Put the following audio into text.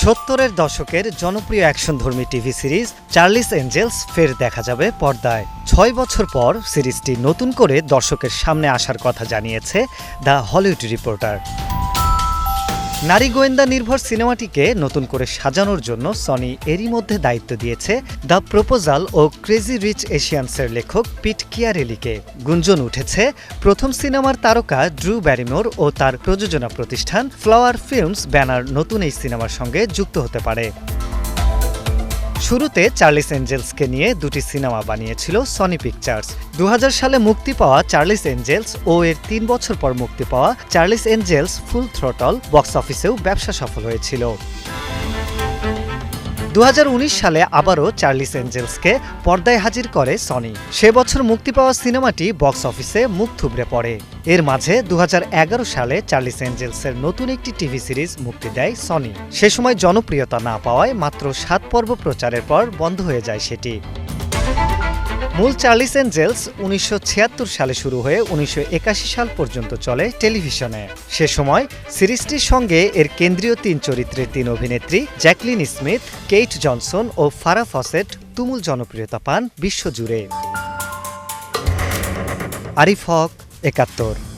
70-এর দশকের জনপ্রিয় অ্যাকশনধর্মী TV series Charlie's Angeles ফের দেখা যাবে পর্দায়। ৬ বছর পর সিরিজটি নতুন করে দর্শকের সামনে আসার কথা জানিয়েছে দ্য হলিউড রিপোর্টার। নারী গোয়েন্দা নির্ভর সিনেমাটিকে নতুন করে সাজানোর জন্য সনি এরই মধ্যে দায়িত্ব দিয়েছে দ্য প্রপোজাল ও ক্রেজি রিচ এশিয়ানসের লেখক পিট কিয়ারেলিকে। গুঞ্জন উঠেছে প্রথম সিনেমার তারকা ড্রু ব্যারিমোর ও তার প্রযোজনা প্রতিষ্ঠান ফ্লাওয়ার ফিল্মস ব্যানার নতুন এই সিনেমার সঙ্গে যুক্ত হতে পারে। শুরুতে চার্লিস এঞ্জেলসকে নিয়ে দুটি সিনেমা বানিয়েছিল সনি পিকচার্স। ২০০০ সালে মুক্তি পাওয়া চার্লিস এঞ্জেলস ও এর ৩ বছর পর মুক্তি পাওয়া Charlie's Angels full throttle box অফিসেও ব্যবসা সফল হয়েছিল। ২০১৯ সালে আবারও চার্লিস এঞ্জেলসকে পর্দায় হাজির করে সনি। সে বছর মুক্তি পাওয়া সিনেমাটি বক্স অফিসে মুখ থুবড়ে পড়ে। এর মাঝে ২০১১ সালে চার্লিস এঞ্জেলসের নতুন একটি টিভি সিরিজ মুক্তি দেয় সনি। সে সময় জনপ্রিয়তা না পাওয়ায় মাত্র ৭ পর্ব প্রচারের পর বন্ধ হয়ে যায় সেটি। মূল চার্লিস এঞ্জেলস ১৯৭৬ সালে শুরু হয়ে ১৯৮১ সাল পর্যন্ত চলে টেলিভিশনে। সে সময় সিরিজটির সঙ্গে এর কেন্দ্রীয় ৩ চরিত্রের ৩ অভিনেত্রী জ্যাকলিন স্মিথ, কেইট জনসন ও ফারা ফসেট তুমুল জনপ্রিয়তা পান বিশ্বজুড়ে। আরিফ হক, ৭১।